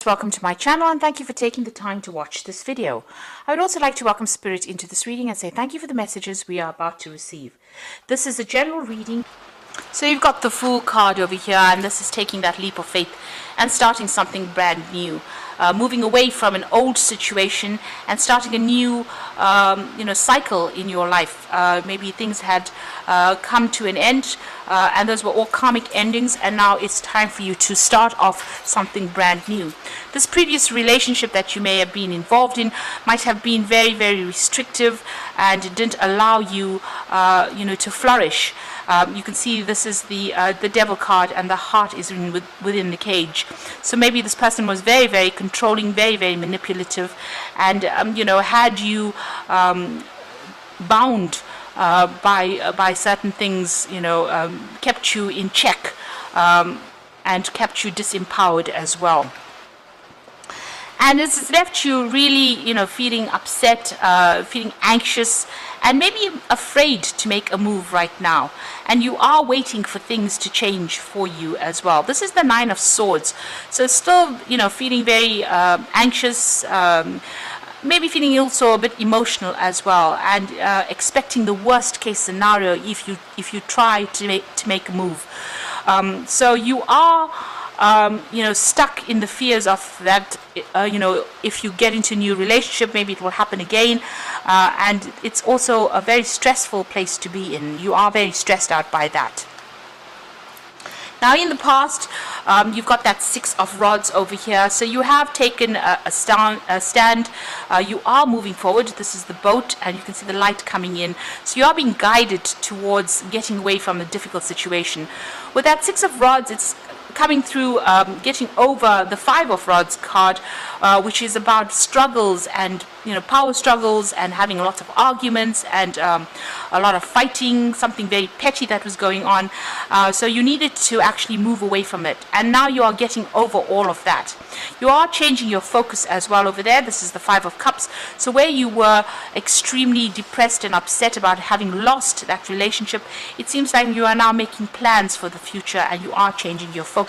Welcome to my channel and thank you for taking the time to watch this video. I would also like to welcome Spirit into this reading and say thank you for the messages we are about to receive. This is a general reading. So you've got the Fool card over here, and this is taking that leap of faith and starting something brand new. Moving away from an old situation and starting a new cycle in your life. Maybe things had come to an end and those were all karmic endings, and now it's time for you to start off something brand new. This previous relationship that you may have been involved in might have been very, very restrictive, and it didn't allow you to flourish. You can see this is the devil card, and the heart is within the cage. So maybe this person was very, very controlling, very, very manipulative, and had you bound by certain things, kept you in check, and kept you disempowered as well. And it's left you really, feeling upset, feeling anxious, and maybe afraid to make a move right now. And you are waiting for things to change for you as well. This is the Nine of Swords. So still, feeling very anxious, maybe feeling also a bit emotional as well, and expecting the worst case scenario if you try to make a move. So you are stuck in the fears of that, if you get into a new relationship, maybe it will happen again, and it's also a very stressful place to be in. You are very stressed out by that. Now in the past, you've got that Six of Rods over here, so you have taken a stand, you are moving forward. This is the boat, and you can see the light coming in, so you are being guided towards getting away from a difficult situation. With that Six of Rods, it's coming through, getting over the Five of Rods card, which is about struggles and power struggles, and having lots of arguments and a lot of fighting, something very petty that was going on. So you needed to actually move away from it, and now you are getting over all of that. You are changing your focus as well over there. This is the Five of Cups. So where you were extremely depressed and upset about having lost that relationship, it seems like you are now making plans for the future, and you are changing your focus.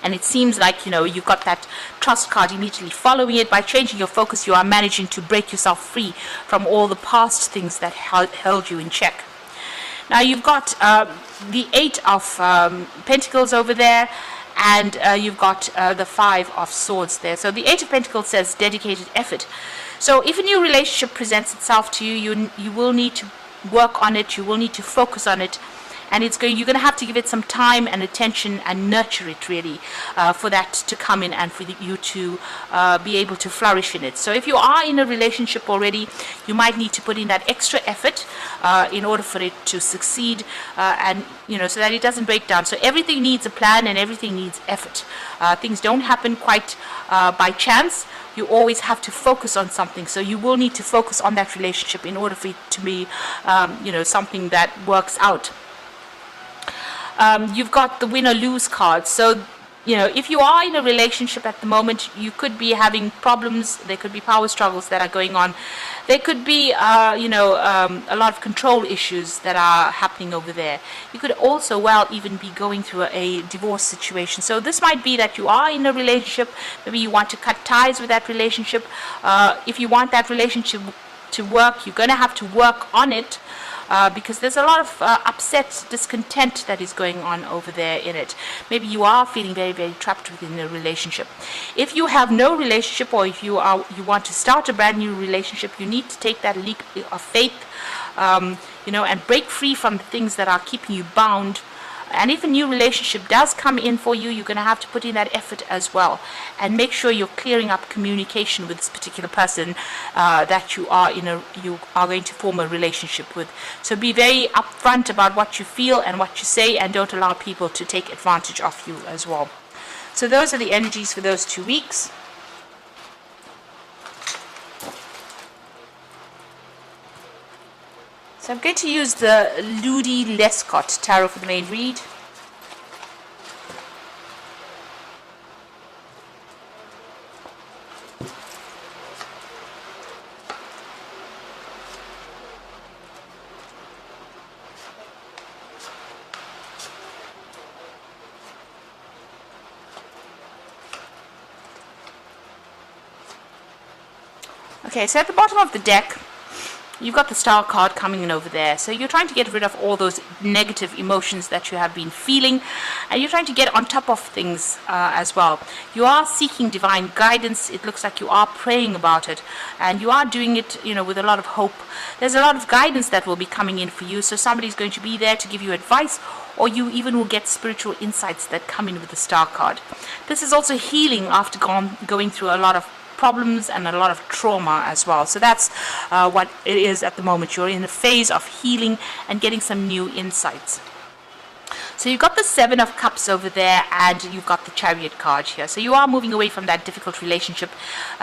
And it seems like you've got that Trust card immediately following it. By changing your focus, you are managing to break yourself free from all the past things that held you in check. Now you've got the Eight of Pentacles over there, and you've got the Five of Swords there. So the Eight of Pentacles says dedicated effort. So if a new relationship presents itself to you, you will need to work on it, you will need to focus on it, and you're going to have to give it some time and attention and nurture it really, for that to come in and for you to be able to flourish in it. So if you are in a relationship already, you might need to put in that extra effort in order for it to succeed, and so that it doesn't break down. So everything needs a plan, and everything needs effort. Things don't happen quite by chance. You always have to focus on something, so you will need to focus on that relationship in order for it to be something that works out. You've got the Win or Lose card. So if you are in a relationship at the moment, you could be having problems. There could be power struggles that are going on. There could be a lot of control issues that are happening over there. You could also even be going through a divorce situation. So this might be that you are in a relationship, maybe you want to cut ties with that relationship. If you want that relationship to work, you're going to have to work on it, because there's a lot of upset, discontent that is going on over there in it. Maybe you are feeling very, very trapped within a relationship. If you have no relationship, or if you want to start a brand new relationship, you need to take that leap of faith, and break free from the things that are keeping you bound. And if a new relationship does come in for you, you're going to have to put in that effort as well, and make sure you're clearing up communication with this particular person that you are going to form a relationship with. So be very upfront about what you feel and what you say, and don't allow people to take advantage of you as well. So those are the energies for those 2 weeks. So I'm going to use the Ludi Lescott Tarot for the main read. Okay, so at the bottom of the deck, you've got the Star card coming in over there. So you're trying to get rid of all those negative emotions that you have been feeling, and you're trying to get on top of things as well. You are seeking divine guidance. It looks like you are praying about it, and you are doing it, with a lot of hope. There's a lot of guidance that will be coming in for you. So somebody's going to be there to give you advice, or you even will get spiritual insights that come in with the Star card. This is also healing after going through a lot of problems and a lot of trauma as well. So that's what it is at the moment. You're in a phase of healing and getting some new insights. So you've got the Seven of Cups over there, and you've got the Chariot card here. So you are moving away from that difficult relationship.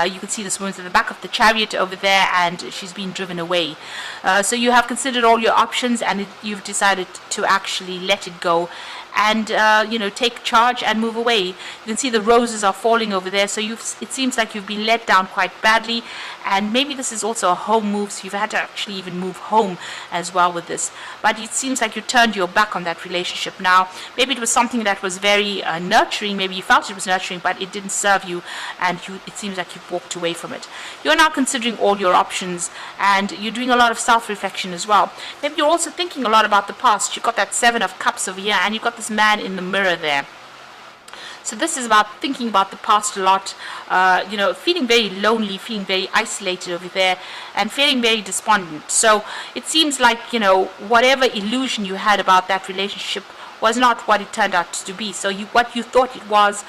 You can see this woman's at the back of the Chariot over there, and she's been driven away. So you have considered all your options, and you've decided to actually let it go and take charge and move away. You can see the roses are falling over there, so it seems like you've been let down quite badly, and maybe this is also a home move, so you've had to actually even move home as well with this. But it seems like you turned your back on that relationship now. Maybe it was something that was very nurturing, maybe you felt it was nurturing, but it didn't serve you, and it seems like you've walked away from it. You're now considering all your options, and you're doing a lot of self-reflection as well. Maybe you're also thinking a lot about the past. You've got that Seven of Cups over here, and you've got this man in the mirror there. So this is about thinking about the past a lot, feeling very lonely, feeling very isolated over there, and feeling very despondent. So it seems like, whatever illusion you had about that relationship was not what it turned out to be. So what you thought it was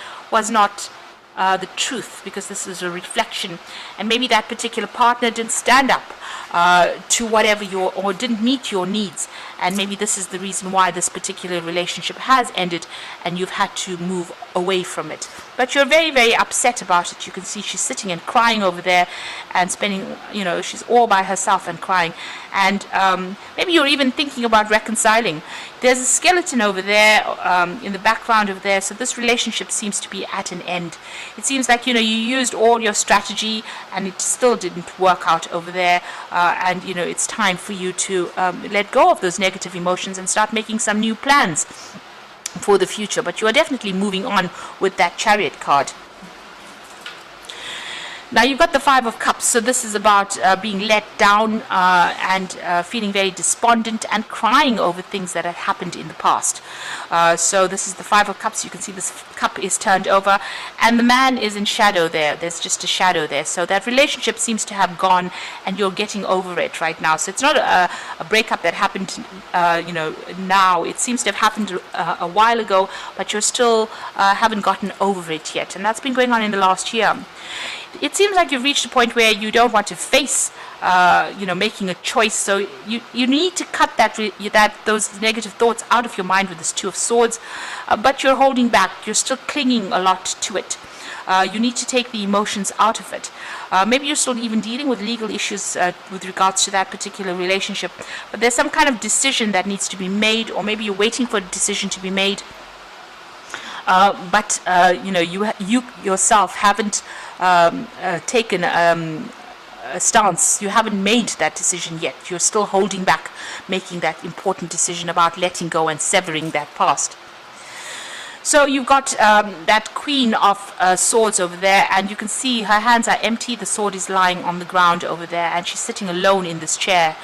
not the truth, because this is a reflection, and maybe that particular partner didn't stand up to whatever or didn't meet your needs, and maybe this is the reason why this particular relationship has ended and you've had to move away from it. But you're very, very upset about it. You can see she's sitting and crying over there and spending, she's all by herself and crying, and maybe you're even thinking about reconciling. There's a skeleton over there in the background over there, so this relationship seems to be at an end. It seems like, you used all your strategy and it still didn't work out over there, and, it's time for you to let go of those negative emotions and start making some new plans for the future. But you are definitely moving on with that Chariot card. Now you've got the Five of Cups, so this is about being let down and feeling very despondent and crying over things that had happened in the past. So this is the Five of Cups. You can see this cup is turned over, and the man is in shadow there. There's just a shadow there. So that relationship seems to have gone, and you're getting over it right now. So it's not a breakup that happened, now. It seems to have happened a while ago, but you're still haven't gotten over it yet, and that's been going on in the last year. It seems like you've reached a point where you don't want to face, making a choice. So you need to cut those negative thoughts out of your mind with this Two of Swords, but you're holding back. You're still clinging a lot to it. You need to take the emotions out of it. Maybe you're still even dealing with legal issues with regards to that particular relationship, but there's some kind of decision that needs to be made, or maybe you're waiting for a decision to be made. But you yourself haven't taken a stance. You haven't made that decision yet. You're still holding back making that important decision about letting go and severing that past. So you've got that Queen of Swords over there, and you can see her hands are empty. The sword is lying on the ground over there, and she's sitting alone in this chair,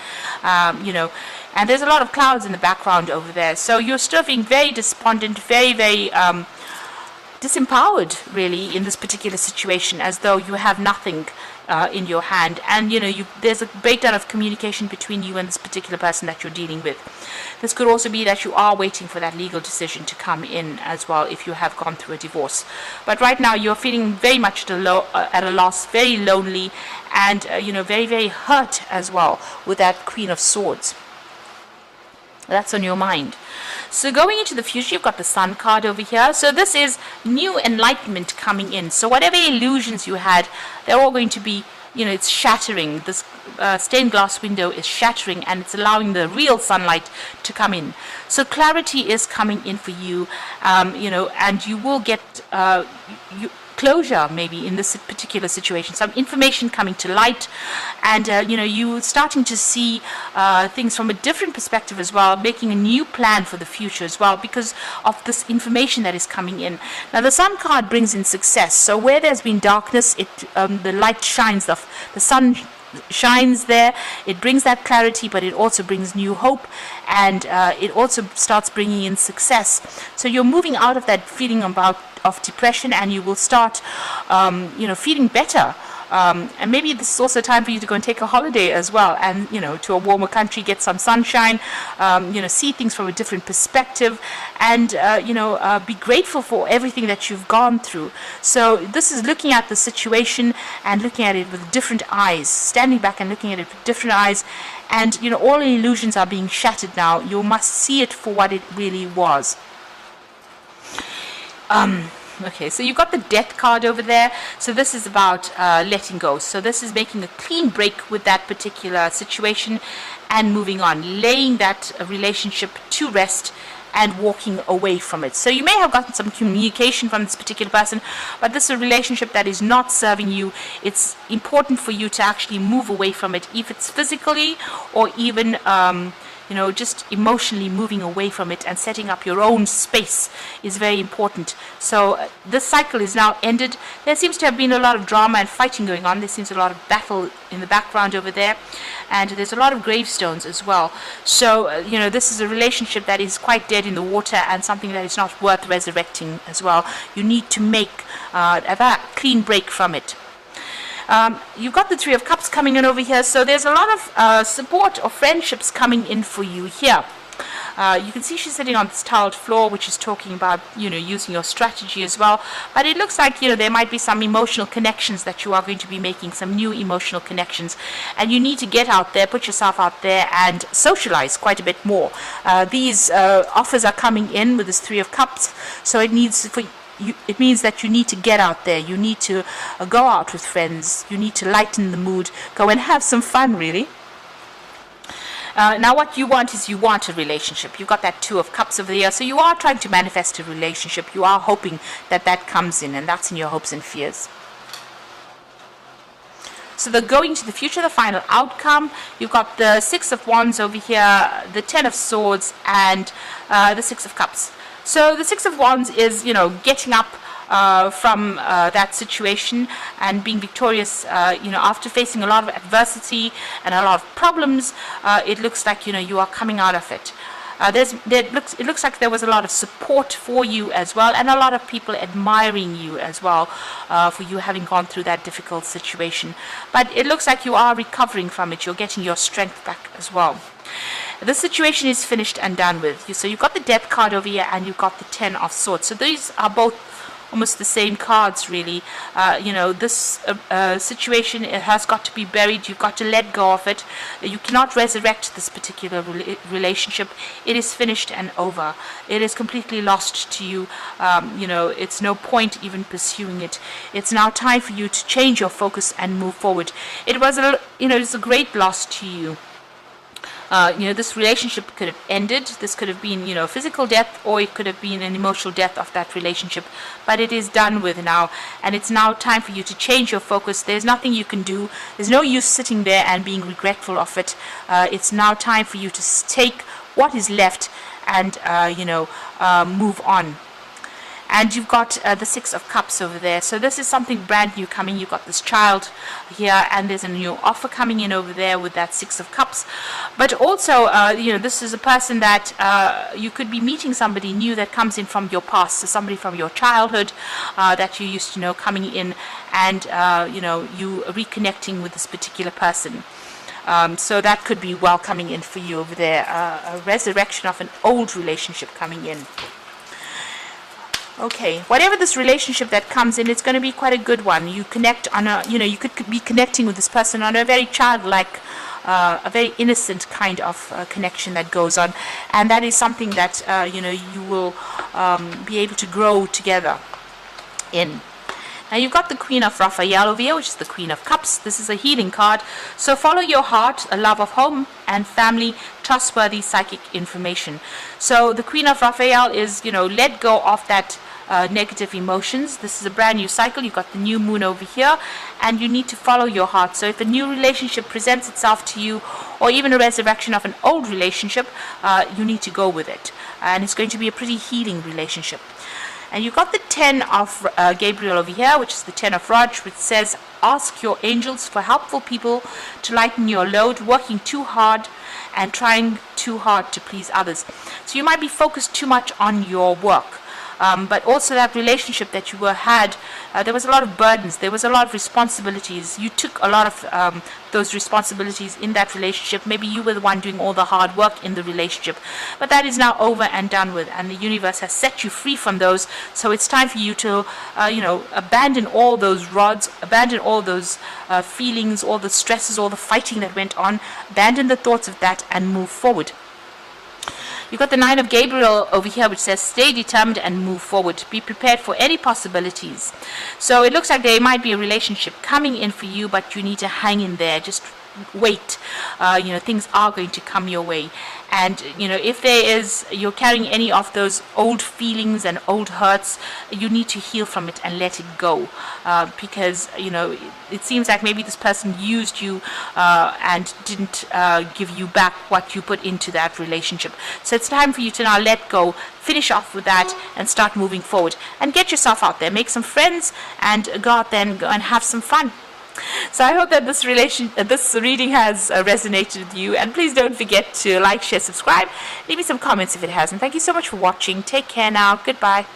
and there's a lot of clouds in the background over there. So you're still being very despondent, very, very disempowered, really, in this particular situation, as though you have nothing in your hand. And, there's a breakdown of communication between you and this particular person that you're dealing with. This could also be that you are waiting for that legal decision to come in as well, if you have gone through a divorce. But right now, you're feeling very much at a loss, very lonely, and, very, very hurt as well with that Queen of Swords. That's on your mind. So going into the future, you've got the Sun card over here. So this is new enlightenment coming in. So whatever illusions you had, they're all going to be, it's shattering. This stained glass window is shattering, and it's allowing the real sunlight to come in. So clarity is coming in for you, and you will get closure maybe in this particular situation, some information coming to light, and you starting to see things from a different perspective as well, making a new plan for the future as well because of this information that is coming in. Now the Sun card brings in success, so where there's been darkness, the light shines, the sun shines there. It brings that clarity, but it also brings new hope, and it also starts bringing in success. So you're moving out of that feeling of depression, and you will start feeling better. And maybe this is also time for you to go and take a holiday as well, and to a warmer country, get some sunshine, see things from a different perspective, and be grateful for everything that you've gone through. So this is looking at the situation and looking at it with different eyes, standing back and looking at it with different eyes, and all the illusions are being shattered now. You must see it for what it really was. Okay, so you've got the Death card over there. So this is about letting go. So this is making a clean break with that particular situation and moving on, laying that relationship to rest and walking away from it. So you may have gotten some communication from this particular person, but this is a relationship that is not serving you. It's important for you to actually move away from it, if it's physically or even just emotionally moving away from it and setting up your own space is very important. So this cycle is now ended. There seems to have been a lot of drama and fighting going on. There seems a lot of battle in the background over there, and there's a lot of gravestones as well. So this is a relationship that is quite dead in the water and something that is not worth resurrecting as well. You need to make a clean break from it. You've got the Three of Cups coming in over here, so there's a lot of support or friendships coming in for you here. You can see she's sitting on this tiled floor, which is talking about using your strategy as well, but it looks like there might be some emotional connections that you are going to be making, some new emotional connections, and you need to get out there, put yourself out there and socialize quite a bit more. These offers are coming in with this Three of Cups, so it means that you need to get out there. You need to go out with friends. You need to lighten the mood. Go and have some fun, really. Now what you want is a relationship. You've got that Two of Cups over there. So you are trying to manifest a relationship. You are hoping that comes in, and that's in your hopes and fears. So the going to the future, the final outcome, you've got the Six of Wands over here, the Ten of Swords, and the Six of Cups. So the Six of Wands is, getting up from that situation and being victorious, after facing a lot of adversity and a lot of problems. It looks like, you are coming out of it. It looks like there was a lot of support for you as well, and a lot of people admiring you as well for you having gone through that difficult situation. But it looks like you are recovering from it. You're getting your strength back as well. The situation is finished and done with. So you've got the Death card over here, and you've got the Ten of Swords. So these are both almost the same cards, really. This situation, it has got to be buried. You've got to let go of it. You cannot resurrect this particular relationship. It is finished and over. It is completely lost to you. It's no point even pursuing it. It's now time for you to change your focus and move forward. It was it's a great loss to you. This relationship could have ended. This could have been, physical death, or it could have been an emotional death of that relationship. But it is done with now, and it's now time for you to change your focus. There's nothing you can do. There's no use sitting there and being regretful of it. It's now time for you to take what is left and, move on. And you've got the Six of Cups over there. So this is something brand new coming. You've got this child here, and there's a new offer coming in over there with that Six of Cups. But also, this is a person that you could be meeting somebody new that comes in from your past. So somebody from your childhood that you used to know coming in, and, you reconnecting with this particular person. So that could be well coming in for you over there. A resurrection of an old relationship coming in. Okay, whatever this relationship that comes in, it's going to be quite a good one. You connect on you could be connecting with this person on a very childlike, a very innocent kind of connection that goes on, and that is something that you will be able to grow together in. Now you've got the Queen of Raphael over here, which is the Queen of Cups. This is a healing card. So follow your heart, a love of home and family, trustworthy psychic information. So the Queen of Raphael is, let go of that negative emotions. This is a brand new cycle. You've got the new moon over here, and you need to follow your heart. So if a new relationship presents itself to you, or even a resurrection of an old relationship, you need to go with it. And it's going to be a pretty healing relationship. And you've got the 10 of Gabriel over here, which is the 10 of Raj, which says, ask your angels for helpful people to lighten your load, working too hard and trying too hard to please others. So you might be focused too much on your work. But also that relationship that you had, there was a lot of burdens, there was a lot of responsibilities. You took a lot of those responsibilities in that relationship. Maybe you were the one doing all the hard work in the relationship. But that is now over and done with, and the universe has set you free from those. So it's time for you to, abandon all those rods, abandon all those feelings, all the stresses, all the fighting that went on, abandon the thoughts of that and move forward. You've got the 9 of Gabriel over here, which says, stay determined and move forward. Be prepared for any possibilities. So it looks like there might be a relationship coming in for you, but you need to hang in there. Just wait. Things are going to come your way. And, if you're carrying any of those old feelings and old hurts, you need to heal from it and let it go. Because, it seems like maybe this person used you and didn't give you back what you put into that relationship. So it's time for you to now let go, finish off with that, and start moving forward. And get yourself out there, make some friends, and go out there and go and have some fun. So I hope that this reading has resonated with you, and please don't forget to like, share, subscribe, leave me some comments if it hasn't. Thank you so much for watching. Take care now. Goodbye.